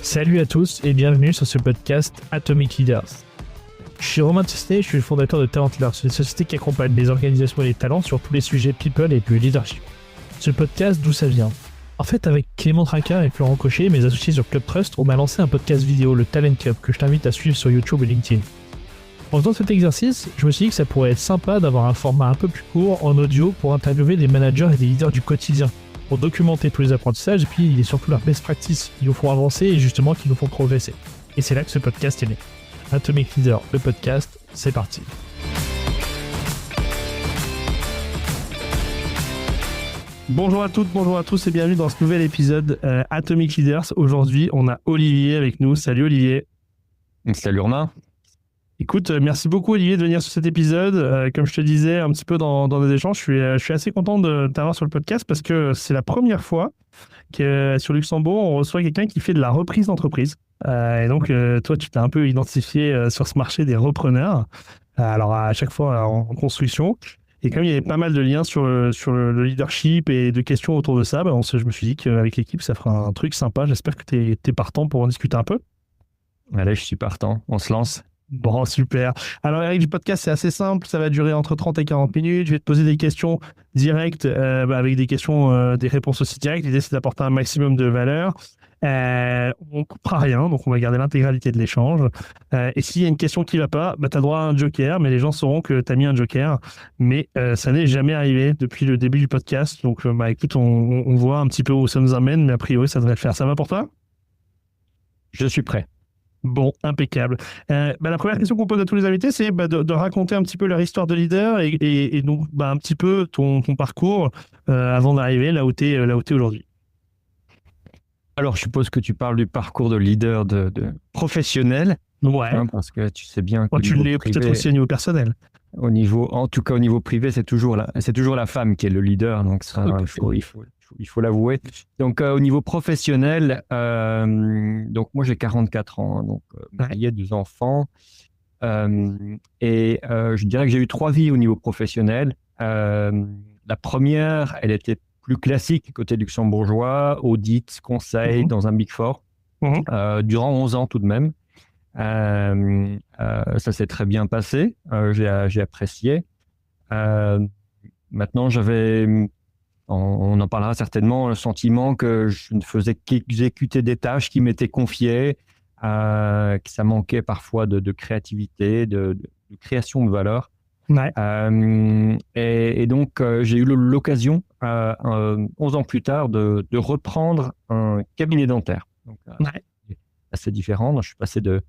Salut à tous et bienvenue sur ce podcast Atomic Leaders. Je suis Romain Tessnet, je suis le fondateur de Talent Leaders, une société qui accompagne les organisations et les talents sur tous les sujets people et du leadership. Ce podcast, d'où ça vient? En fait, avec Clément Tracard et Florent Cochet, mes associés sur Club Trust, on a lancé un podcast vidéo, le Talent Club, que je t'invite à suivre sur YouTube et LinkedIn. En faisant cet exercice, je me suis dit que ça pourrait être sympa d'avoir un format un peu plus court en audio pour interviewer des managers et des leaders du quotidien, pour documenter tous les apprentissages et puis surtout leurs best practices qui nous font avancer et justement qui nous font progresser. Et c'est là que ce podcast est né. Atomic Leader, le podcast, c'est parti. Bonjour à toutes, bonjour à tous et bienvenue dans ce nouvel épisode Atomic Leaders. Aujourd'hui, on a Olivier avec nous. Salut Olivier. Salut Romain. Écoute, merci beaucoup Olivier de venir sur cet épisode. Comme je te disais un petit peu dans nos échanges, je suis assez content de t'avoir sur le podcast parce que c'est la première fois que sur Luxembourg, on reçoit quelqu'un qui fait de la reprise d'entreprise. Et donc, toi, tu t'es un peu identifié sur ce marché des repreneurs. Alors, à chaque fois en construction. Et comme il y avait pas mal de liens sur le leadership et de questions autour de ça, je me suis dit qu'avec l'équipe, ça fera un truc sympa. J'espère que tu es partant pour en discuter un peu. Allez, je suis partant. On se lance. Bon, super. Alors, Eric, du podcast, c'est assez simple. Ça va durer entre 30 et 40 minutes. Je vais te poser des questions directes avec des questions, des réponses aussi directes. L'idée, c'est d'apporter un maximum de valeur. On ne coupera rien, donc on va garder l'intégralité de l'échange. Et s'il y a une question qui ne va pas, tu as droit à un joker, mais les gens sauront que tu as mis un joker. Mais ça n'est jamais arrivé depuis le début du podcast. Donc, écoute, on voit un petit peu où ça nous amène, mais a priori, ça devrait le faire. Ça va pour toi? Je suis prêt. Bon, impeccable. La première question qu'on pose à tous les invités, c'est de raconter un petit peu leur histoire de leader et donc un petit peu ton parcours avant d'arriver là où tu es aujourd'hui. Alors, je suppose que tu parles du parcours de leader de professionnel. Ouais. Parce que tu sais bien que tu l'es peut-être aussi au niveau personnel. En tout cas, au niveau privé, c'est toujours la femme qui est le leader. Donc, ça, il faut l'avouer. Donc, au niveau professionnel, donc moi, j'ai 44 ans. Donc, marié, 2 enfants. Je dirais que j'ai eu 3 vies au niveau professionnel. La première, elle était plus classique côté luxembourgeois, audit, conseil dans un Big Four, durant 11 ans tout de même. Ça s'est très bien passé, j'ai apprécié. Maintenant, on en parlera certainement, le sentiment que je ne faisais qu'exécuter des tâches qui m'étaient confiées, que ça manquait parfois de créativité, de création de valeur. Ouais. Et donc, j'ai eu l'occasion, 11 ans plus tard, de reprendre un cabinet dentaire. Donc, assez différent. Donc, je suis passé de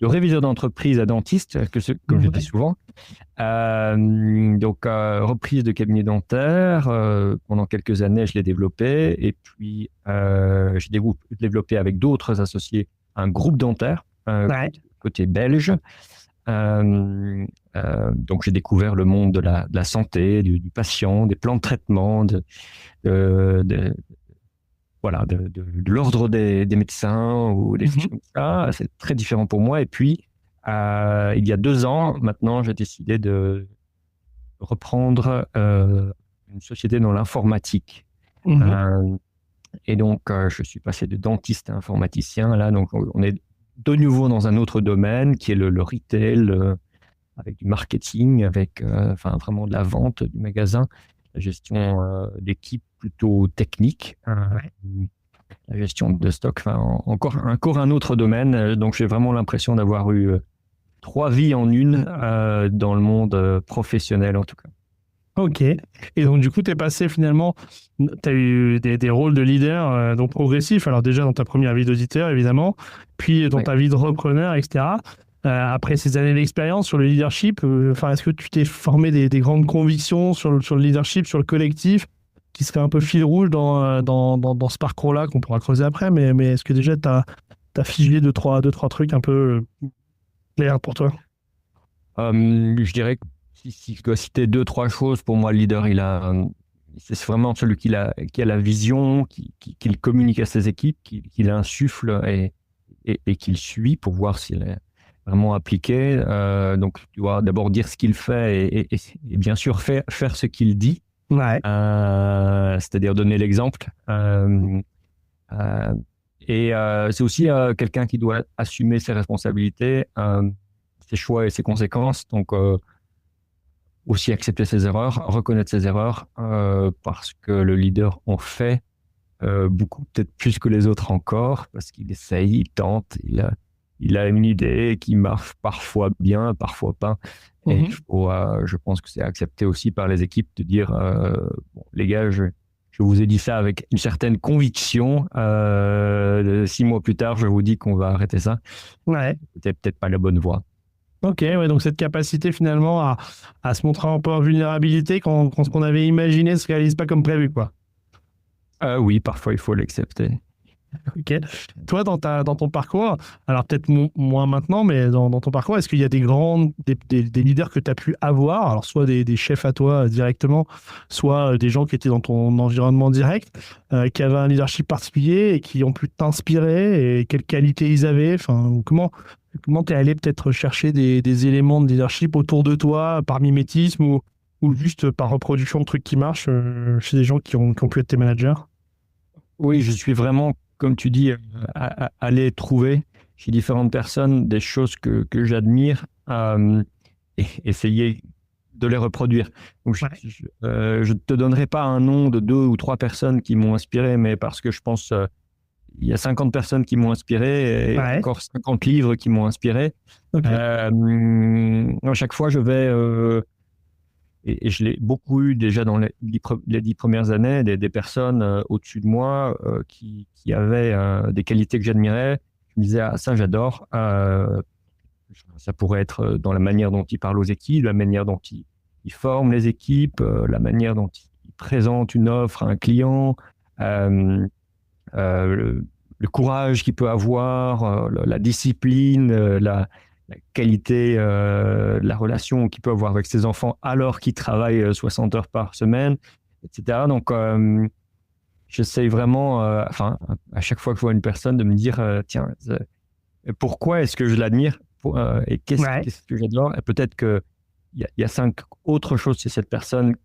réviseur d'entreprise à dentiste, comme je dis souvent. Donc, reprise de cabinet dentaire. Pendant quelques années, je l'ai développé. Et puis, j'ai développé avec d'autres associés un groupe dentaire côté belge. Donc, j'ai découvert le monde de la santé, du patient, des plans de traitement, de l'ordre des médecins ou des choses comme ça. C'est très différent pour moi. Et puis, il y a 2 ans, maintenant, j'ai décidé de reprendre une société dans l'informatique. Et donc, je suis passé de dentiste à informaticien. Là, donc, on est de nouveau dans un autre domaine qui est le retail, avec du marketing, avec vraiment de la vente du magasin, la gestion d'équipe plutôt technique, la gestion de stock, encore un autre domaine. Donc, j'ai vraiment l'impression d'avoir eu 3 vies en une dans le monde professionnel, en tout cas. Ok. Et donc, du coup, tu es passé finalement, tu as eu des rôles de leader donc progressifs. Alors, déjà dans ta première vie d'auditeur, évidemment, puis dans ta vie de repreneur, etc. Après ces années d'expérience sur le leadership, est-ce que tu t'es formé des grandes convictions sur le leadership, sur le collectif, qui serait un peu fil rouge dans ce parcours-là, qu'on pourra creuser après, mais est-ce que déjà tu as figé 2-3 trucs un peu clairs pour toi? Je dirais que si je dois citer 2-3 choses, pour moi, le leader, c'est vraiment celui qui a la vision, qui communique à ses équipes, qui l'insuffle et qui le suit pour voir s'il est vraiment appliqué. Donc, tu dois d'abord dire ce qu'il fait et bien sûr faire ce qu'il dit. C'est-à-dire donner l'exemple. Et c'est aussi quelqu'un qui doit assumer ses responsabilités, ses choix et ses conséquences. Donc, aussi accepter ses erreurs, reconnaître ses erreurs, parce que le leader en fait beaucoup, peut-être plus que les autres encore, parce qu'il essaye, il tente, il a une idée qui marche parfois bien, parfois pas. Et je pense que c'est accepté aussi par les équipes de dire, bon, les gars, je vous ai dit ça avec une certaine conviction. 6 mois plus tard, je vous dis qu'on va arrêter ça. Ouais. C'était peut-être pas la bonne voie. Ok, ouais, donc cette capacité finalement à se montrer un peu en vulnérabilité quand ce qu'on avait imaginé ne se réalise pas comme prévu, quoi. Oui, parfois il faut l'accepter. Ok. Toi, dans ton parcours, alors peut-être moins maintenant, mais dans ton parcours, est-ce qu'il y a des leaders que tu as pu avoir, alors soit des chefs à toi directement, soit des gens qui étaient dans ton environnement direct, qui avaient un leadership particulier et qui ont pu t'inspirer, et quelles qualités ils avaient, enfin, comment tu es allé peut-être chercher des éléments de leadership autour de toi, par mimétisme ou juste par reproduction de trucs qui marchent chez des gens qui ont pu être tes managers? Oui, je suis vraiment, comme tu dis, aller trouver chez différentes personnes des choses que j'admire, et essayer de les reproduire. Donc, je ne te donnerai pas un nom de 2 ou 3 personnes qui m'ont inspiré, mais parce que je pense il y a 50 personnes qui m'ont inspiré et encore 50 livres qui m'ont inspiré. Okay. À chaque fois, je vais... et je l'ai beaucoup eu déjà dans les 10 premières années, des personnes au-dessus de moi qui avaient des qualités que j'admirais. Je me disais, ah, ça j'adore. Ça pourrait être dans la manière dont ils parlent aux équipes, la manière dont ils forment les équipes, la manière dont ils présentent une offre à un client, le courage qu'il peut avoir, la discipline, la qualité, la relation qu'il peut avoir avec ses enfants alors qu'il travaille 60 heures par semaine, etc. Donc, j'essaye vraiment, à chaque fois que je vois une personne, de me dire, tiens, pourquoi est-ce que je l'admire et qu'est-ce que j'adore? Et peut-être qu'il y a 5 autres choses chez cette personne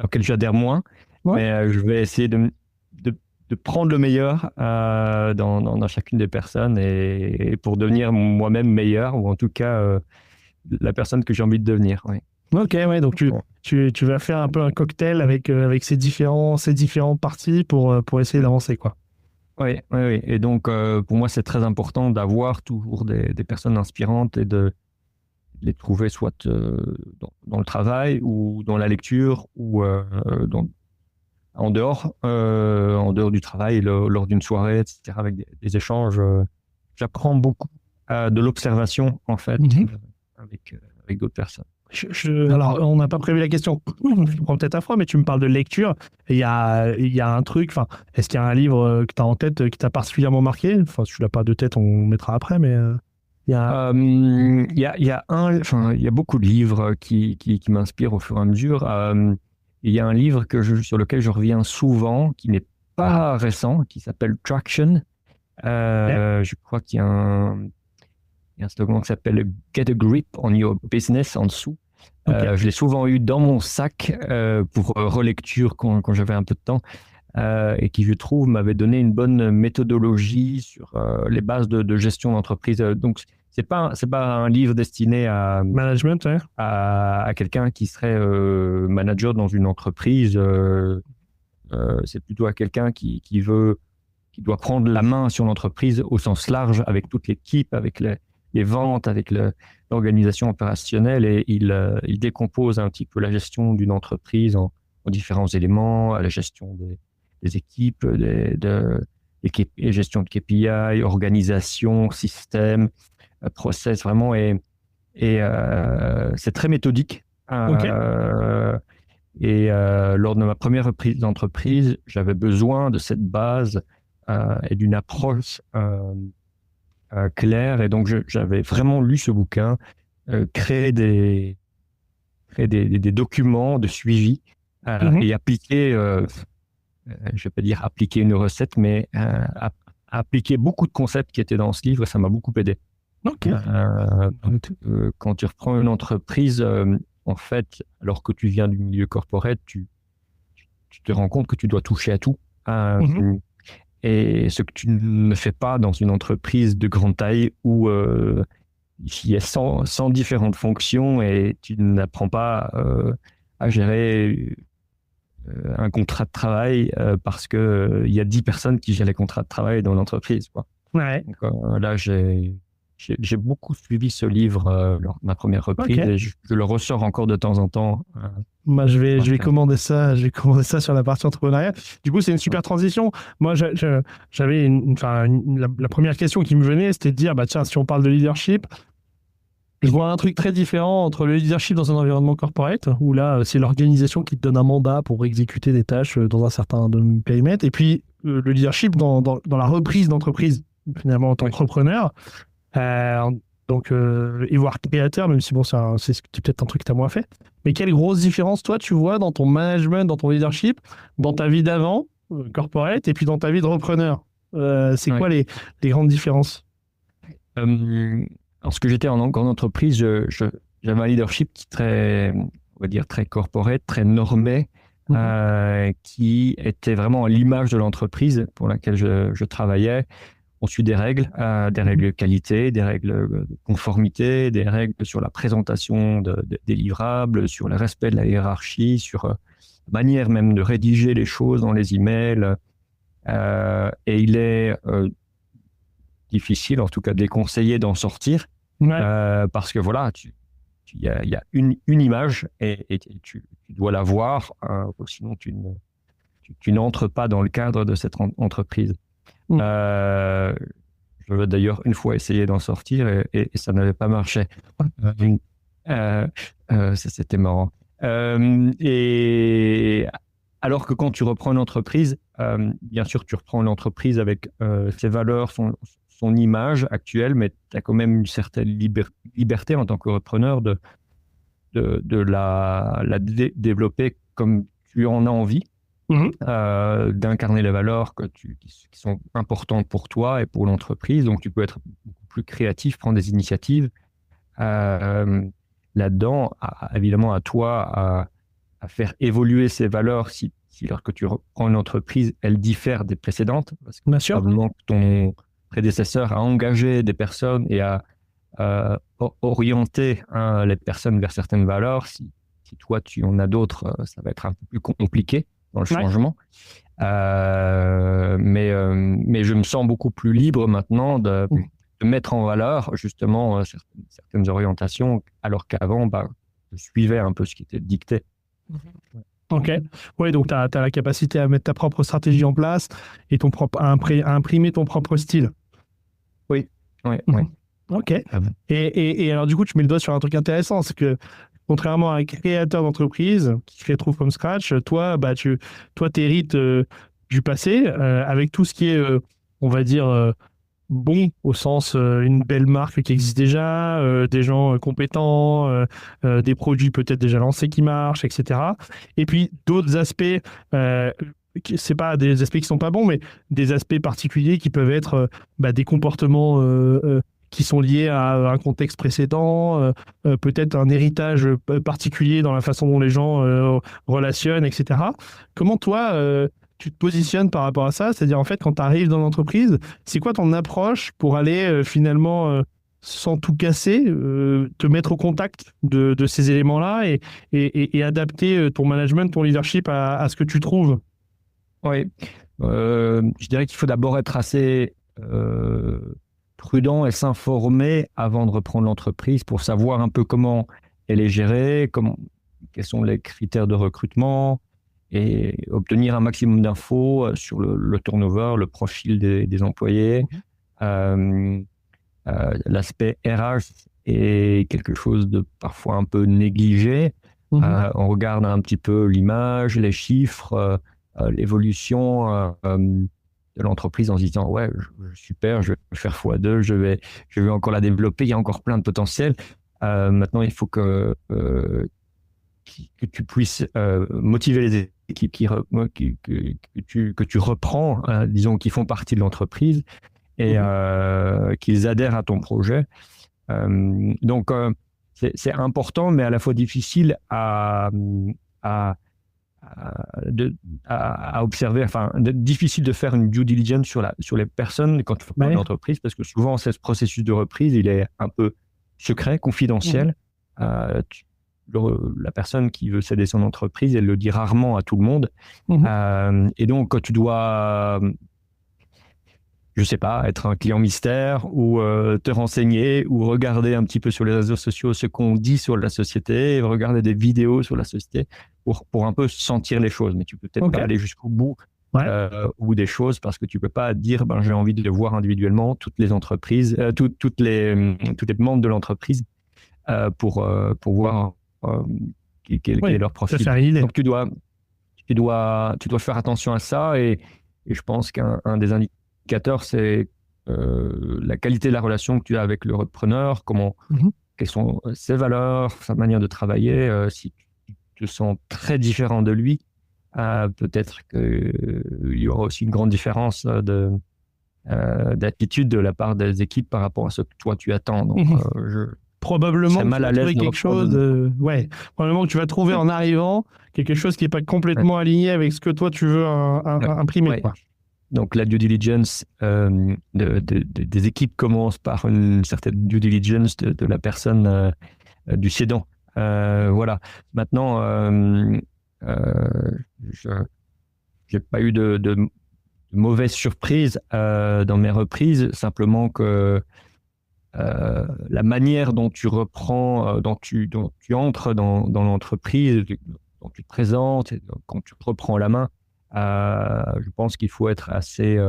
auxquelles j'adhère moins, mais je vais essayer de prendre le meilleur dans chacune des personnes et pour devenir moi-même meilleur, ou en tout cas la personne que j'ai envie de devenir. Oui. Ok, ouais, donc tu vas faire un peu un cocktail avec ces différents parties pour essayer d'avancer, quoi. Oui. Et donc, pour moi, c'est très important d'avoir toujours des personnes inspirantes et de les trouver soit dans le travail ou dans la lecture ou en dehors du travail, lors d'une soirée, etc., avec des échanges. J'apprends beaucoup de l'observation, en fait, avec d'autres personnes. Alors, on n'a pas prévu la question, je prends peut-être à froid, mais tu me parles de lecture. Il y a un truc, est-ce qu'il y a un livre que tu as en tête qui t'a particulièrement marqué? Enfin, si tu l'as pas de tête, on mettra après, mais... Il y a beaucoup de livres qui m'inspirent au fur et à mesure. Il y a un livre sur lequel je reviens souvent, qui n'est pas récent, qui s'appelle Traction. Je crois qu'il y a un slogan qui s'appelle Get a grip on your business en dessous. Je l'ai souvent eu dans mon sac pour relecture quand j'avais un peu de temps, et qui, je trouve, m'avait donné une bonne méthodologie sur les bases de gestion d'entreprise. Donc, c'est pas un livre destiné à management, à quelqu'un qui serait manager dans une entreprise. C'est plutôt à quelqu'un qui doit prendre la main sur l'entreprise au sens large, avec toute l'équipe, avec les ventes, avec l'organisation opérationnelle, et il décompose un petit peu la gestion d'une entreprise en différents éléments, la gestion des équipes, gestion de KPI, organisation, système, process, vraiment, et c'est très méthodique. Et lors de ma première reprise d'entreprise, j'avais besoin de cette base et d'une approche claire, et donc j'avais vraiment lu ce bouquin, créé des documents de suivi et appliquer, je ne vais pas dire appliquer une recette, mais appliquer beaucoup de concepts qui étaient dans ce livre, et ça m'a beaucoup aidé. Quand tu reprends une entreprise, en fait, alors que tu viens du milieu corporate, tu te rends compte que tu dois toucher à tout. et ce que tu ne fais pas dans une entreprise de grande taille où il y a 100 différentes fonctions et tu n'apprends pas à gérer un contrat de travail parce que il y a 10 personnes qui gèrent les contrats de travail dans l'entreprise, quoi. Ouais. Donc, là, j'ai beaucoup suivi ce livre lors de ma première reprise et je le ressors encore de temps en temps. Moi, je vais commander ça. Je vais commander ça sur la partie entrepreneuriat. Du coup, c'est une super transition. Moi, j'avais la première question qui me venait, c'était de dire, bah tiens, si on parle de leadership, je vois un truc très différent entre le leadership dans un environnement corporate, où là, c'est l'organisation qui te donne un mandat pour exécuter des tâches dans un certain périmètre, et puis le leadership dans la reprise d'entreprise, finalement, en tant qu'entrepreneur. Donc, et voire créateur, même si bon, c'est peut-être un truc que tu as moins fait. Mais quelle grosse différence, toi, tu vois dans ton management, dans ton leadership, dans ta vie d'avant, corporate, et puis dans ta vie de repreneur? C'est quoi les grandes différences? Lorsque j'étais en grande entreprise, j'avais un leadership on va dire, très corporate, très normé, qui était vraiment à l'image de l'entreprise pour laquelle je travaillais. On suit des règles de qualité, des règles de conformité, des règles sur la présentation des livrables, sur le respect de la hiérarchie, sur la manière même de rédiger les choses dans les emails. Et il est difficile, en tout cas déconseillé d'en sortir, parce que voilà, il y a une image et tu dois la voir, sinon tu n'entres pas dans le cadre de cette entreprise. Je veux d'ailleurs une fois essayer d'en sortir et ça n'avait pas marché. C'était marrant. Et alors que quand tu reprends une entreprise, bien sûr, tu reprends l'entreprise avec ses valeurs, son image actuelle, mais tu as quand même une certaine liberté en tant que repreneur de la développer comme tu en as envie. D'incarner les valeurs qui sont importantes pour toi et pour l'entreprise. Donc, tu peux être beaucoup plus créatif, prendre des initiatives. Là-dedans, évidemment, à toi à faire évoluer ces valeurs si lorsque tu reprends une entreprise, elle diffère des précédentes. Parce que probablement que ton prédécesseur a engagé des personnes et a orienté les personnes vers certaines valeurs. Si toi, tu en as d'autres, ça va être un peu plus compliqué dans le changement. Mais je me sens beaucoup plus libre maintenant de mettre en valeur justement certaines orientations, alors qu'avant, je suivais un peu ce qui était dicté. Ok. Oui, donc tu as la capacité à mettre ta propre stratégie en place et à imprimer ton propre style. Oui. Ok. Et alors, du coup, tu mets le doigt sur un truc intéressant, c'est que contrairement à un créateur d'entreprise qui se retrouve from scratch, toi, t'hérites du passé avec tout ce qui est, on va dire, bon, au sens une belle marque qui existe déjà, des gens compétents, des produits peut-être déjà lancés qui marchent, etc. Et puis d'autres aspects, c'est pas des aspects qui sont pas bons, mais des aspects particuliers qui peuvent être des comportements qui sont liés à un contexte précédent, peut-être un héritage particulier dans la façon dont les gens relationnent, etc. Comment toi, tu te positionnes par rapport à ça? C'est-à-dire, en fait, quand tu arrives dans l'entreprise, c'est quoi ton approche pour aller finalement, sans tout casser, te mettre au contact de ces éléments-là et adapter ton management, ton leadership à ce que tu trouves? Oui, je dirais qu'il faut d'abord être assez prudent et s'informer avant de reprendre l'entreprise pour savoir un peu comment elle est gérée, quels sont les critères de recrutement et obtenir un maximum d'infos sur le turnover, le profil des employés. L'aspect RH est quelque chose de parfois un peu négligé. On regarde un petit peu l'image, les chiffres, l'évolution de l'entreprise en se disant ouais, super, je vais faire x2, je vais encore la développer, il y a encore plein de potentiel. Maintenant, il faut que tu puisses motiver les équipes que tu reprends, disons, qui font partie de l'entreprise et qu'ils adhèrent à ton projet. Donc, c'est important, mais à la fois difficile à à observer. Enfin, difficile de faire une due diligence sur les personnes quand tu fais une entreprise, parce que souvent, ce processus de reprise, il est un peu secret, confidentiel. La personne qui veut céder son entreprise, elle le dit rarement à tout le monde. Et donc, quand tu dois, je sais pas, être un client mystère ou te renseigner ou regarder un petit peu sur les réseaux sociaux ce qu'on dit sur la société, regarder des vidéos sur la société pour un peu sentir les choses. Mais tu peux peut-être pas aller jusqu'au bout ou des choses, parce que tu peux pas dire j'ai envie de voir individuellement toutes les entreprises, toutes les membres de l'entreprise pour voir quel est leur profil. Donc tu dois faire attention à ça, et je pense qu'un des indicateurs, c'est la qualité de la relation que tu as avec le repreneur, quelles sont ses valeurs, sa manière de travailler. Si tu te sens très différent de lui, peut-être qu'il y aura aussi une grande différence d'attitude de la part des équipes par rapport à ce que toi tu attends. Donc probablement mal à l'aise quelque chose probablement que tu vas trouver en arrivant quelque chose qui n'est pas complètement aligné avec ce que toi tu veux imprimer. Quoi. Donc la due diligence des équipes commence par une certaine due diligence de la personne, du cédant. Voilà. Maintenant, j'ai pas eu de mauvaises surprises dans mes reprises, simplement que la manière dont tu reprends, dont tu entres dans l'entreprise, dont tu te présentes, quand tu te reprends la main, je pense qu'il faut être assez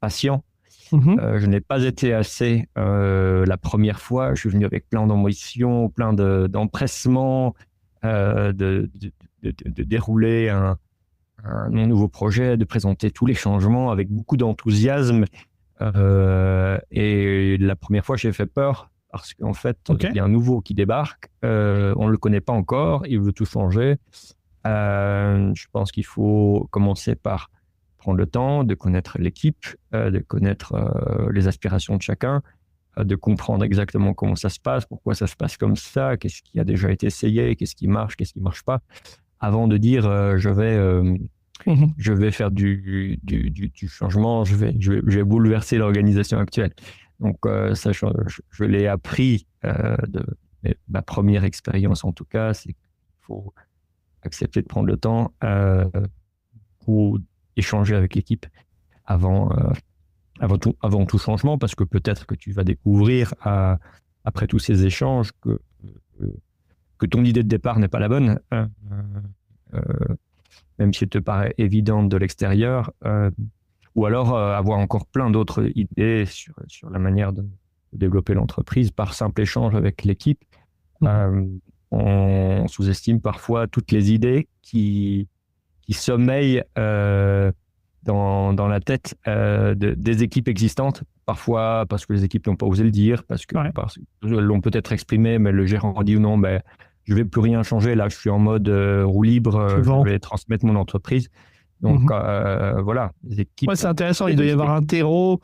patient. Je n'ai pas été assez la première fois. Je suis venu avec plein d'ambition, plein d'empressement, de dérouler un nouveau projet, de présenter tous les changements avec beaucoup d'enthousiasme. Et la première fois, j'ai fait peur, parce qu'en fait, il y a un nouveau qui débarque, on ne le connaît pas encore, il veut tout changer. Je pense qu'il faut commencer par prendre le temps de connaître l'équipe, de connaître les aspirations de chacun, de comprendre exactement comment ça se passe, pourquoi ça se passe comme ça, qu'est-ce qui a déjà été essayé, qu'est-ce qui marche pas, avant de dire je vais faire du changement, je vais bouleverser l'organisation actuelle. Donc ça, je l'ai appris de ma première expérience, en tout cas, c'est qu'il faut accepter de prendre le temps pour échanger avec l'équipe avant tout changement, parce que peut-être que tu vas découvrir après tous ces échanges que ton idée de départ n'est pas la bonne, même si elle te paraît évidente de l'extérieur, ou alors avoir encore plein d'autres idées sur la manière de développer l'entreprise par simple échange avec l'équipe. On sous-estime parfois toutes les idées qui sommeillent dans la tête des équipes existantes, parfois parce que les équipes n'ont pas osé le dire, parce qu'elles l'ont peut-être exprimé, mais le gérant dit non, je ne vais plus rien changer, là je suis en mode roue libre, je vais transmettre mon entreprise. Donc voilà, les équipes... c'est intéressant, il doit y avoir un terreau.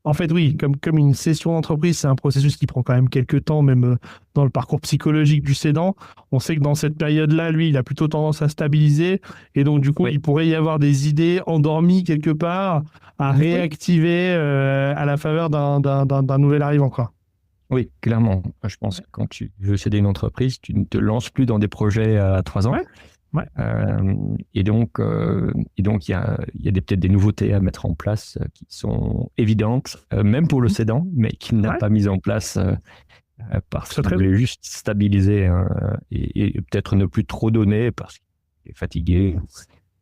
En fait, oui, comme une cession d'entreprise, c'est un processus qui prend quand même quelques temps, même dans le parcours psychologique du cédant. On sait que dans cette période-là, lui, il a plutôt tendance à stabiliser. Et donc, du coup, il pourrait y avoir des idées endormies quelque part à réactiver à la faveur d'un nouvel arrivant, quoi. Oui, clairement. Je pense que quand tu veux céder une entreprise, tu ne te lances plus dans des projets à 3 ans. Et donc, il y a peut-être des nouveautés à mettre en place qui sont évidentes, même pour le cédant, mais qu'il n'a pas mis en place parce qu'il voulait juste stabiliser et peut-être ne plus trop donner parce qu'il est fatigué.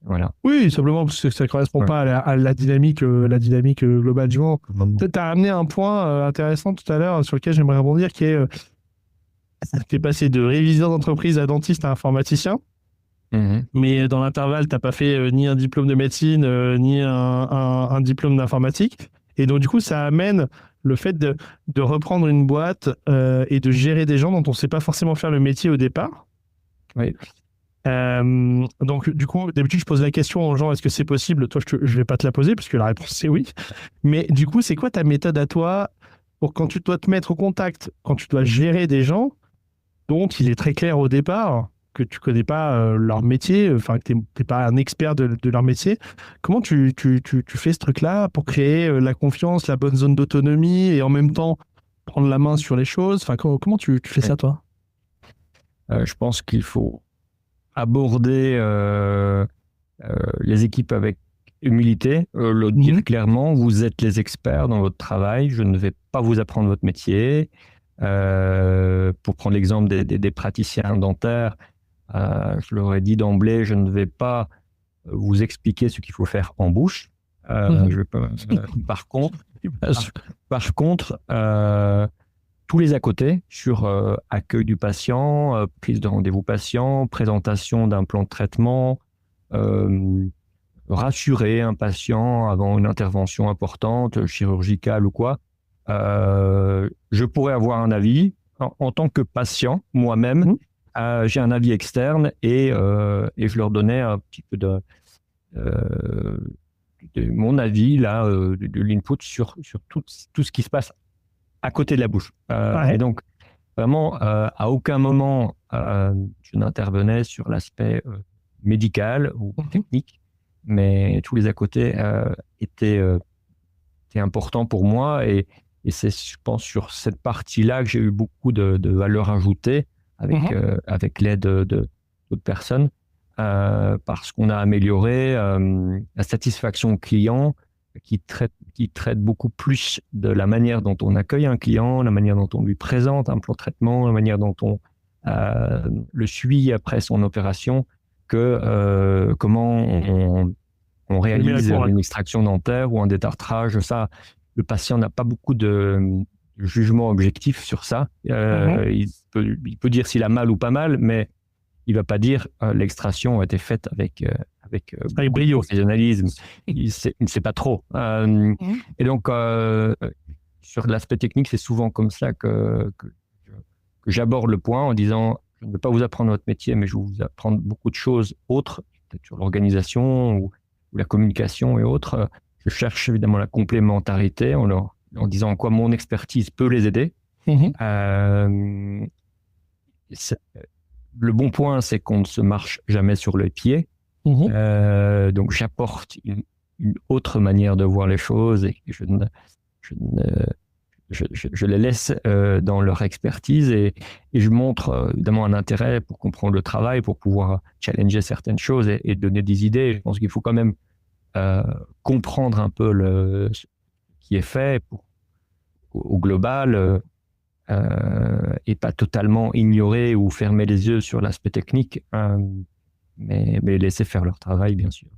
Voilà. Oui, simplement parce que ça ne correspond pas à la dynamique globale du monde. Peut-être tu as amené un point intéressant tout à l'heure sur lequel j'aimerais rebondir, qui est tu es passé de réviseur d'entreprise à dentiste à informaticien. Mais dans l'intervalle, tu n'as pas fait ni un diplôme de médecine, ni un diplôme d'informatique. Et donc, du coup, ça amène le fait de reprendre une boîte et de gérer des gens dont on ne sait pas forcément faire le métier au départ. Oui. Donc, du coup, d'habitude, je pose la question aux gens, est-ce que c'est possible? Toi, je ne vais pas te la poser, puisque la réponse, c'est oui. Mais du coup, c'est quoi ta méthode à toi pour quand tu dois te mettre au contact, quand tu dois gérer des gens dont il est très clair au départ que tu connais pas leur métier, enfin que t'es pas un expert de leur métier. Comment tu fais ce truc-là pour créer la confiance, la bonne zone d'autonomie et en même temps prendre la main sur les choses? Enfin, comment tu fais ça, toi? Je pense qu'il faut aborder les équipes avec humilité, le dire clairement, vous êtes les experts dans votre travail, je ne vais pas vous apprendre votre métier. Pour prendre l'exemple des praticiens dentaires, je leur ai dit d'emblée, je ne vais pas vous expliquer ce qu'il faut faire en bouche. Je vais pas, par contre, tous les à côté sur accueil du patient, prise de rendez-vous patient, présentation d'un plan de traitement, rassurer un patient avant une intervention importante, chirurgicale ou quoi. Je pourrais avoir un avis en tant que patient moi-même. J'ai un avis externe et je leur donnais un petit peu de mon avis là, de l'input sur tout ce qui se passe à côté de la bouche. Et donc vraiment à aucun moment je n'intervenais sur l'aspect médical ou technique, mais tous les à côté étaient importants pour moi et c'est, je pense, sur cette partie-là que j'ai eu beaucoup de valeur ajoutée avec l'aide d'autres personnes, parce qu'on a amélioré la satisfaction client qui traite beaucoup plus de la manière dont on accueille un client, la manière dont on lui présente un plan de traitement, la manière dont on le suit après son opération, que comment on réalise une extraction dentaire ou un détartrage. Ça, le patient n'a pas beaucoup de jugement objectif sur ça. Il peut dire s'il a mal ou pas mal, mais il ne va pas dire l'extraction a été faite avec brio, professionnalisme. Il ne sait pas trop. Et donc, sur l'aspect technique, c'est souvent comme ça que j'aborde le point en disant, je ne vais pas vous apprendre votre métier, mais je vais vous apprendre beaucoup de choses autres, peut-être sur l'organisation ou la communication et autres. Je cherche évidemment la complémentarité en disant en quoi mon expertise peut les aider. Le bon point, c'est qu'on ne se marche jamais sur les pieds. Donc j'apporte une autre manière de voir les choses et je les laisse dans leur expertise et je montre évidemment un intérêt pour comprendre le travail, pour pouvoir challenger certaines choses et donner des idées. Je pense qu'il faut quand même comprendre un peu ce qui est fait au global et pas totalement ignorer ou fermer les yeux sur l'aspect technique, mais laisser faire leur travail, bien sûr.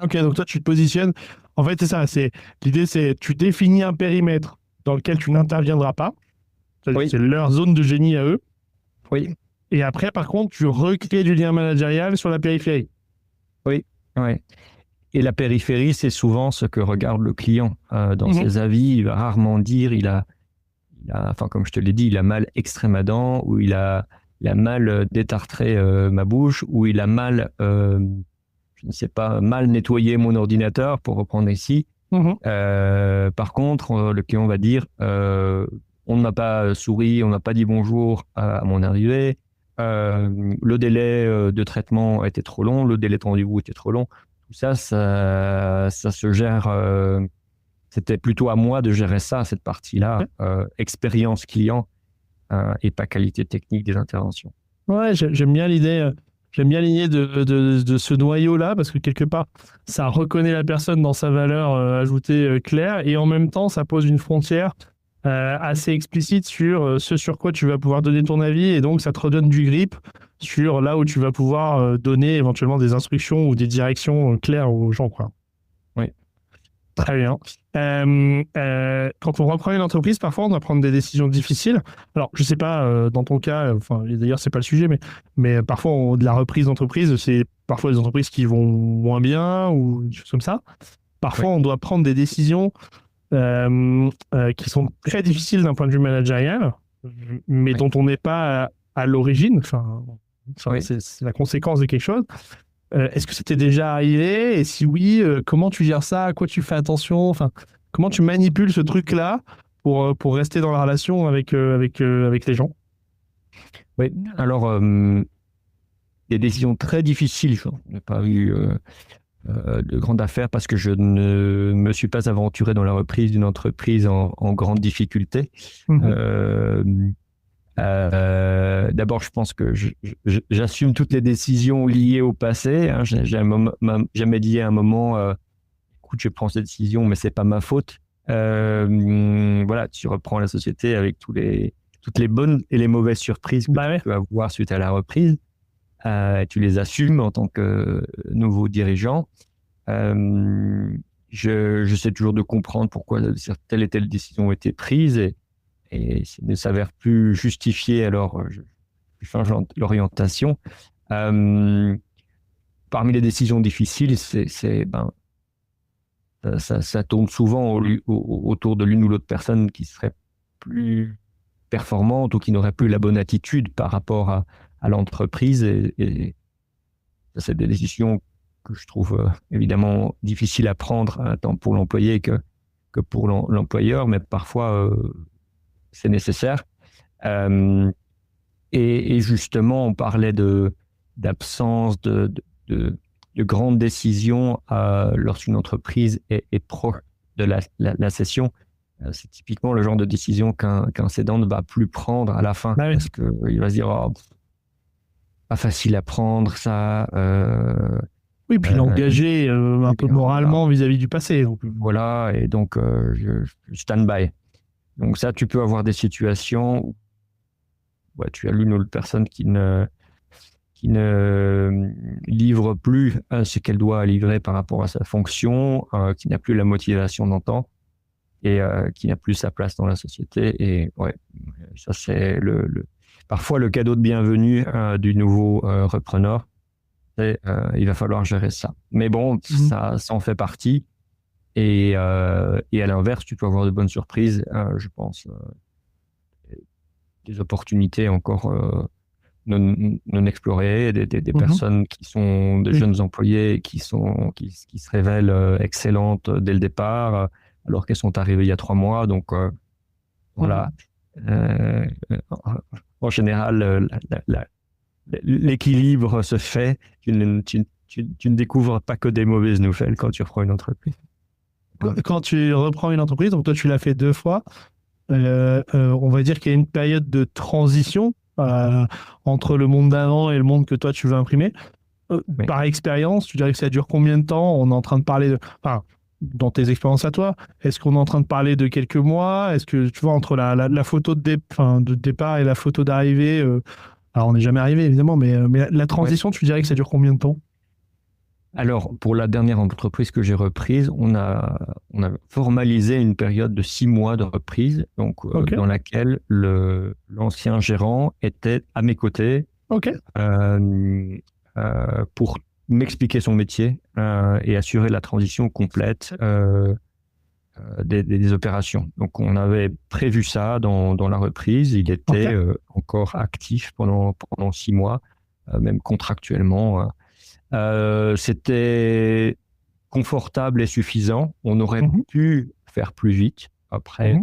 Ok, donc toi, tu te positionnes. En fait, c'est ça. L'idée, c'est tu définis un périmètre dans lequel tu n'interviendras pas. C'est leur zone de génie à eux. Oui. Et après, par contre, tu recrées du lien managérial sur la périphérie. Oui. Et la périphérie, c'est souvent ce que regarde le client. Dans ses avis, il va rarement dire enfin, comme je te l'ai dit, il a mal extrait ma dent, ou il a mal détartré ma bouche, ou il a mal, je ne sais pas, mal nettoyé mon ordinateur, pour reprendre ici. Par contre, le client va dire, on ne m'a pas souri, on ne m'a pas dit bonjour à mon arrivée, le délai de traitement était trop long, le délai de rendez-vous était trop long. Tout ça se gère. C'était plutôt à moi de gérer ça, cette partie-là, expérience client et pas qualité technique des interventions. Ouais, j'aime bien l'idée. J'aime bien l'idée de ce noyau-là, parce que quelque part, ça reconnaît la personne dans sa valeur ajoutée claire, et en même temps, ça pose une frontière assez explicite sur ce sur quoi tu vas pouvoir donner ton avis, et donc ça te redonne du grip sur là où tu vas pouvoir donner éventuellement des instructions ou des directions claires aux gens, quoi. Oui. Très bien. Quand on reprend une entreprise, parfois on doit prendre des décisions difficiles. Alors, je sais pas, dans ton cas, enfin, d'ailleurs, c'est pas le sujet, mais parfois, de la reprise d'entreprise, c'est parfois des entreprises qui vont moins bien ou des choses comme ça. Parfois, on doit prendre des décisions qui sont très difficiles d'un point de vue managérial, mais dont on n'est pas à l'origine. Enfin, c'est la conséquence de quelque chose. Est-ce que c'était déjà arrivé? Et si oui, comment tu gères ça? À quoi tu fais attention? Enfin, comment tu manipules ce truc-là pour rester dans la relation avec les gens? Oui, alors des décisions très difficiles. Je n'ai pas eu de grandes affaires parce que je ne me suis pas aventuré dans la reprise d'une entreprise en grande difficulté. D'abord, je pense que j'assume toutes les décisions liées au passé. Hein. J'ai jamais dit à un moment, écoute, je prends cette décision, mais c'est pas ma faute. Voilà, tu reprends la société avec toutes les bonnes et les mauvaises surprises que tu peux avoir suite à la reprise. Tu les assumes en tant que nouveau dirigeant. J'essaie toujours de comprendre pourquoi telle et telle décision a été prise et ça ne s'avère plus justifié, alors je change l'orientation. Parmi les décisions difficiles, ça tourne souvent autour de l'une ou l'autre personne qui serait plus performante ou qui n'aurait plus la bonne attitude par rapport à l'entreprise. Et ça, c'est des décisions que je trouve évidemment difficiles à prendre, tant pour l'employé que pour l'employeur, mais parfois c'est nécessaire. Et justement, on parlait d'absence de grandes décisions lorsqu'une entreprise est proche de la cession. C'est typiquement le genre de décision qu'un cédant ne va plus prendre à la fin, parce qu'il va se dire oh, pas facile à prendre ça. Oui, puis l'engager un peu moralement vis-à-vis du passé. Donc. Voilà, et donc je stand by. Donc ça, tu peux avoir des situations où tu as l'une ou l'autre personne qui ne livre plus ce qu'elle doit livrer par rapport à sa fonction, qui n'a plus la motivation d'antan et qui n'a plus sa place dans la société. Et ça c'est parfois le cadeau de bienvenue du nouveau repreneur. Il va falloir gérer ça. Mais bon, ça en fait partie. Et à l'inverse, tu peux avoir de bonnes surprises, je pense, des opportunités encore non explorées, des personnes qui sont des jeunes employés qui se révèlent excellentes dès le départ, alors qu'elles sont arrivées il y a 3 mois. Donc voilà. En général, l'équilibre se fait. Tu ne découvres pas que des mauvaises nouvelles quand tu reprends une entreprise. Quand tu reprends une entreprise, donc toi tu l'as fait 2 fois, on va dire qu'il y a une période de transition entre le monde d'avant et le monde que toi tu veux imprimer. Oui. Par expérience, tu dirais que ça dure combien de temps? On est en train de parler dans tes expériences à toi, est-ce qu'on est en train de parler de quelques mois? Est-ce que tu vois entre la photo de départ et la photo d'arrivée, alors on n'est jamais arrivé évidemment, mais la transition, tu dirais que ça dure combien de temps? Alors, pour la dernière entreprise que j'ai reprise, on a formalisé une période de 6 mois de reprise, donc dans laquelle l'ancien gérant était à mes côtés pour m'expliquer son métier et assurer la transition complète des opérations. Donc, on avait prévu ça dans la reprise. Il était encore actif pendant 6 mois, même contractuellement. C'était confortable et suffisant. On aurait pu faire plus vite. Après,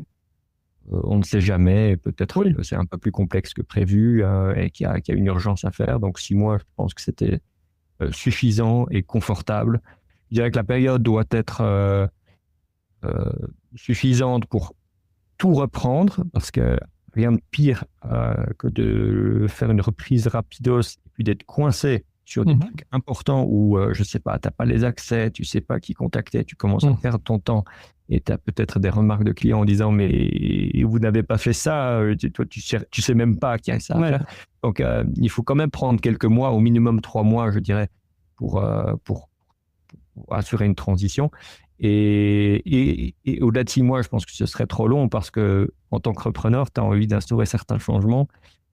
on ne sait jamais. Peut-être que c'est un peu plus complexe que prévu et qu'il y a une urgence à faire. Donc 6 mois, je pense que c'était suffisant et confortable. Je dirais que la période doit être suffisante pour tout reprendre, parce que rien de pire que de faire une reprise rapidos et puis d'être coincé sur des trucs importants où, je sais pas, tu n'as pas les accès, tu sais pas qui contacter, tu commences à perdre ton temps et tu as peut-être des remarques de clients en disant « mais vous n'avez pas fait ça, toi tu sais même pas qu'il y a ça à faire ». Donc, il faut quand même prendre quelques mois, au minimum 3 mois, je dirais, pour assurer une transition. Et au-delà de 6 mois, je pense que ce serait trop long parce que en tant que repreneur, tu as envie d'instaurer certains changements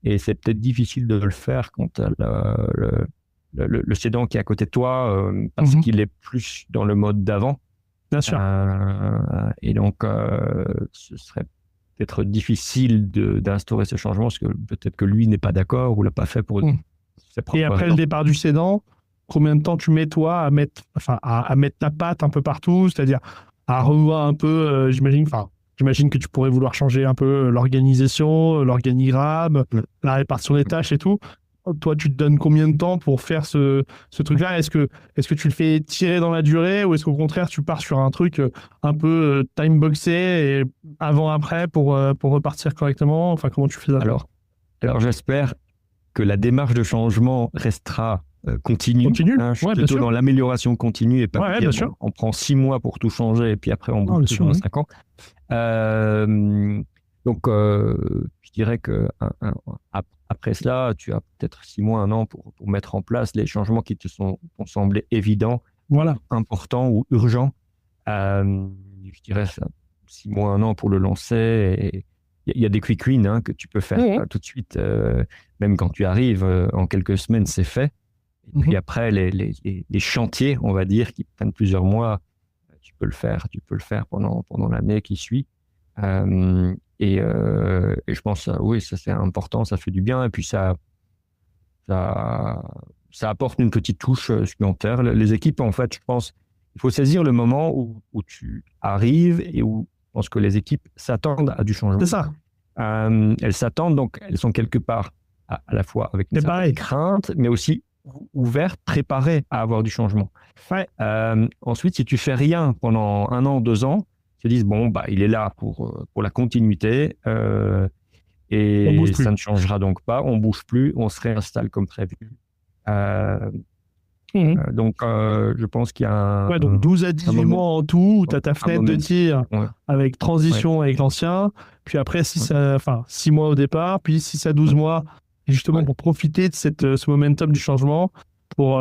et c'est peut-être difficile de le faire quand tu as le cédant qui est à côté de toi parce qu'il est plus dans le mode d'avant. Bien sûr. Et donc, ce serait peut-être difficile d'instaurer ce changement parce que peut-être que lui n'est pas d'accord ou l'a pas fait pour ses propres Et après le départ du cédant, combien de temps tu mets toi à mettre ta patte un peu partout, c'est-à-dire à revoir un peu, j'imagine que tu pourrais vouloir changer un peu l'organisation, l'organigramme, la répartition des tâches et tout. toi, tu te donnes combien de temps pour faire ce truc-là? Est-ce que tu le fais tirer dans la durée ou est-ce qu'au contraire, tu pars sur un truc un peu time-boxé et avant-après pour repartir correctement? Enfin, comment tu fais ça? Alors j'espère que la démarche de changement restera continue. Continue, Je suis ouais, bien plutôt sûr. dans l'amélioration continue et pas Ouais, bien sûr. on prend 6 mois pour tout changer et puis après on bien boucle sûr, dans oui. 5 ans. Donc je dirais que après cela, tu as peut-être 6 mois, 1 an pour mettre en place les changements qui t'ont semblé évidents, Voilà. importants ou urgents. Je dirais ça, 6 mois, 1 an pour le lancer. Et il y a des quick wins que tu peux faire tout de suite, même quand tu arrives, en quelques semaines, c'est fait. Et puis après, les chantiers, on va dire, qui prennent plusieurs mois, tu peux le faire pendant l'année qui suit. Et je pense, oui, ça c'est important, ça fait du bien. Et puis ça apporte une petite touche supplémentaire. Les équipes, en fait, je pense, il faut saisir le moment où tu arrives et où je pense que les équipes s'attendent à du changement. C'est ça. Elles s'attendent, donc elles sont quelque part à la fois avec une certaine crainte, mais aussi ouvertes, préparées à avoir du changement. Ouais. Ensuite, si tu fais rien pendant 1 an, 2 ans, ils se disent, bon, bah, il est là pour la continuité et ça ne changera donc pas, on ne bouge plus, on se réinstalle comme prévu. Donc, je pense qu'il y a donc 12 à 18 mois en tout, où tu as ta fenêtre de tir avec transition avec l'ancien, puis après 6 mois au départ, puis 6 à 12 mois, justement pour profiter de ce momentum du changement, pour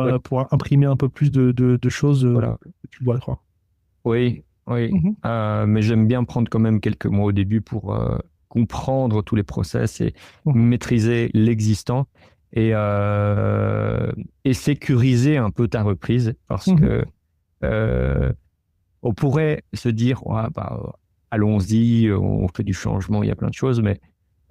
imprimer un peu plus de choses que tu vois, quoi. Oui. Mais j'aime bien prendre quand même quelques mois au début pour comprendre tous les process et maîtriser l'existant. Et sécuriser un peu ta reprise parce que on pourrait se dire allons-y, on fait du changement, il y a plein de choses, mais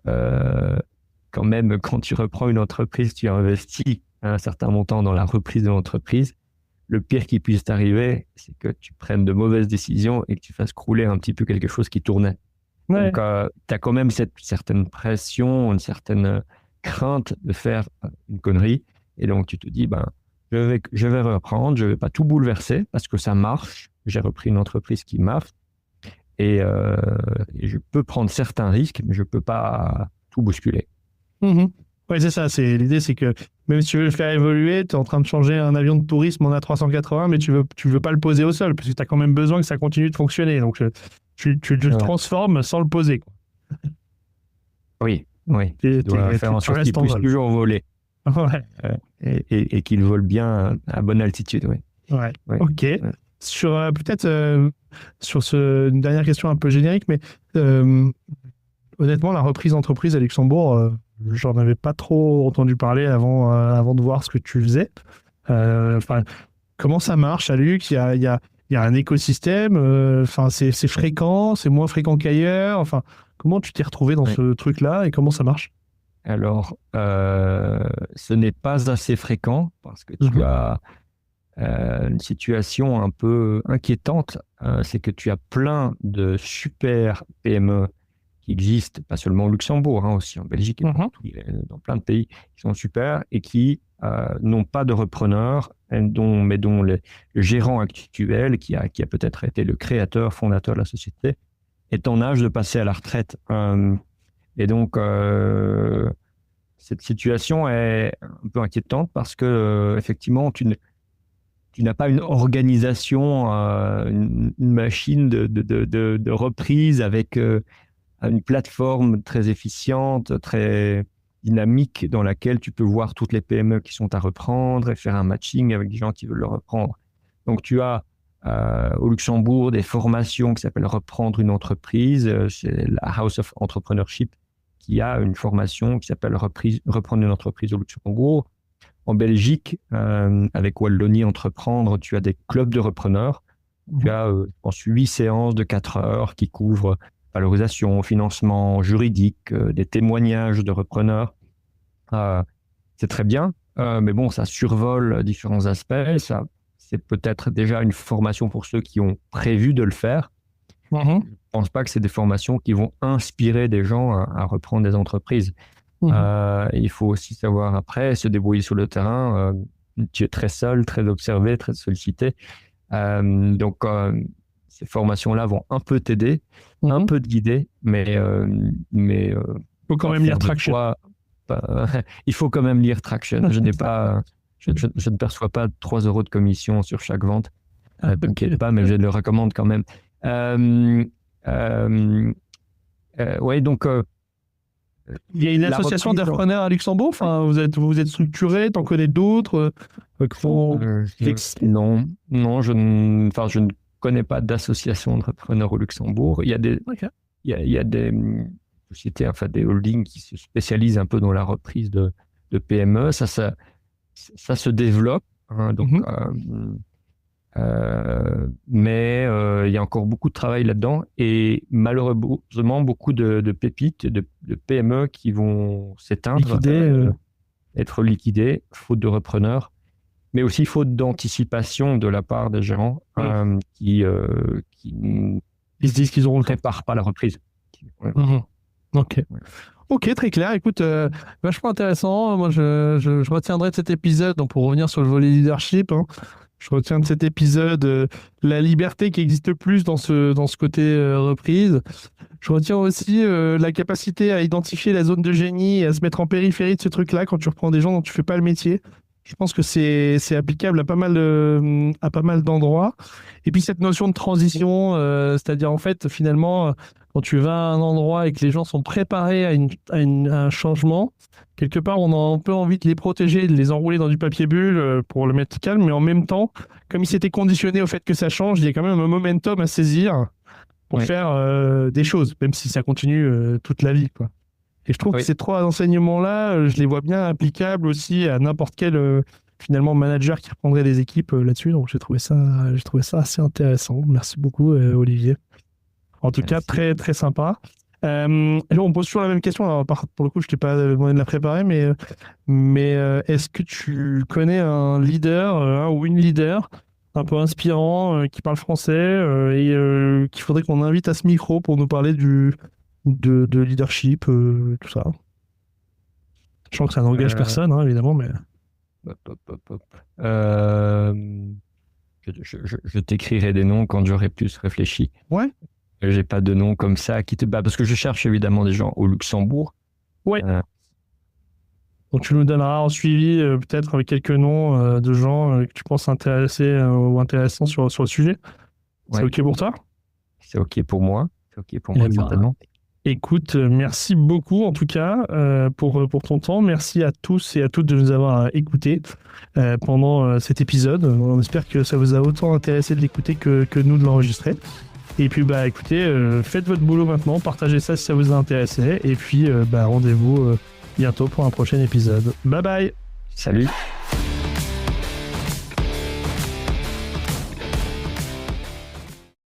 quand même, quand tu reprends une entreprise, tu investis un certain montant dans la reprise de l'entreprise. Le pire qui puisse t'arriver, c'est que tu prennes de mauvaises décisions et que tu fasses crouler un petit peu quelque chose qui tournait. Donc, tu as quand même cette certaine pression, une certaine crainte de faire une connerie. Et donc, tu te dis, je vais reprendre, je ne vais pas tout bouleverser parce que ça marche. J'ai repris une entreprise qui marche et je peux prendre certains risques, mais je ne peux pas tout bousculer. Oui, c'est ça. L'idée, c'est que même si tu veux le faire évoluer, tu es en train de changer un avion de tourisme en A380, mais tu veux pas le poser au sol parce que tu as quand même besoin que ça continue de fonctionner. Donc, tu le transformes sans le poser, quoi. Oui. Tu dois faire en sorte qu'il puisse toujours voler. Et qu'il vole bien à bonne altitude. Ok. Peut-être sur une dernière question un peu générique, mais honnêtement, la reprise d'entreprise à Luxembourg, j'en avais pas trop entendu parler avant de voir ce que tu faisais. Comment ça marche à Lux? Il y a un écosystème. C'est fréquent, c'est moins fréquent qu'ailleurs. Comment tu t'es retrouvé dans ce truc-là et comment ça marche? Alors, ce n'est pas assez fréquent parce que tu as une situation un peu inquiétante. C'est que tu as plein de super PME qui existent, pas seulement au Luxembourg, aussi en Belgique et dans plein de pays qui sont super et qui n'ont pas de repreneur, mais dont le gérant actuel, qui a peut-être été le créateur, fondateur de la société, est en âge de passer à la retraite. Et donc, cette situation est un peu inquiétante parce que effectivement, tu n'as pas une organisation, une machine de reprise avec une plateforme très efficiente, très dynamique dans laquelle tu peux voir toutes les PME qui sont à reprendre et faire un matching avec des gens qui veulent le reprendre. Donc, tu as au Luxembourg des formations qui s'appellent Reprendre une entreprise. C'est la House of Entrepreneurship qui a une formation qui s'appelle Reprendre une entreprise au Luxembourg. En Belgique, avec Wallonie Entreprendre, tu as des clubs de repreneurs. Tu as, je pense, 8 séances de 4 heures qui couvrent valorisation, financement, juridique, des témoignages de repreneurs. C'est très bien, mais bon, ça survole différents aspects. C'est peut-être déjà une formation pour ceux qui ont prévu de le faire. Je ne pense pas que c'est des formations qui vont inspirer des gens à reprendre des entreprises. Il faut aussi savoir après se débrouiller sur le terrain. Tu es très seul, très observé, très sollicité. Donc, ces formations-là vont un peu t'aider, un peu te guider, mais faut quand même lire Traction. Il faut quand même lire Traction. Je ne perçois pas 3 € de commission sur chaque vente. T'inquiète pas, mais je le recommande quand même. Ouais, donc. Il y a une association des repreneurs à Luxembourg. Enfin, vous êtes structuré. T'en connais d'autres Non, je ne connais pas d'association de repreneurs au Luxembourg. Il y a des, il y a des sociétés, enfin des holdings qui se spécialisent un peu dans la reprise de PME. Ça se développe. Hein, donc. Mais il y a encore beaucoup de travail là-dedans et malheureusement beaucoup de pépites, de PME qui vont s'éteindre, être liquidées, faute de repreneurs, mais aussi faute d'anticipation de la part des gérants qui ils se disent qu'ils ne préparent pas la reprise. Ok, très clair. Écoute, vachement intéressant. Moi, je retiendrai de cet épisode, donc pour revenir sur le volet leadership, je retiens de cet épisode la liberté qui existe plus dans ce côté reprise. Je retiens aussi la capacité à identifier la zone de génie et à se mettre en périphérie de ce truc-là quand tu reprends des gens dont tu fais pas le métier. Je pense que c'est applicable à pas mal d'endroits. Et puis cette notion de transition, c'est-à-dire en fait finalement quand tu vas à un endroit et que les gens sont préparés à un changement, quelque part on a un peu envie de les protéger, de les enrouler dans du papier bulle pour le mettre calme, mais en même temps, comme ils s'étaient conditionnés au fait que ça change, il y a quand même un momentum à saisir pour faire des choses, même si ça continue toute la vie, quoi. Et je trouve que ces 3 enseignements-là, je les vois bien applicables aussi à n'importe quel finalement manager qui reprendrait des équipes là-dessus. Donc j'ai trouvé ça assez intéressant. Merci beaucoup Olivier. En tout cas, très très sympa. On pose toujours la même question. Alors, pour le coup, je t'ai pas demandé de la préparer, mais est-ce que tu connais un leader ou une leader un peu inspirant qui parle français et qu'il faudrait qu'on invite à ce micro pour nous parler de leadership, tout ça. Je sens que ça n'engage personne, évidemment, mais... Je t'écrirai des noms quand j'aurai plus réfléchi. Ouais. J'ai pas de nom comme ça qui te bat, parce que je cherche évidemment des gens au Luxembourg. Ouais. Donc tu nous donneras en suivi peut-être avec quelques noms de gens que tu penses intéressés ou intéressants sur le sujet. C'est OK pour toi ? C'est OK pour moi. C'est OK pour moi, certainement. Écoute, merci beaucoup en tout cas pour ton temps. Merci à tous et à toutes de nous avoir écoutés pendant cet épisode. On espère que ça vous a autant intéressé de l'écouter que nous de l'enregistrer. Et puis écoutez, faites votre boulot maintenant, partagez ça si ça vous a intéressé. Et puis rendez-vous bientôt pour un prochain épisode. Bye bye. Salut.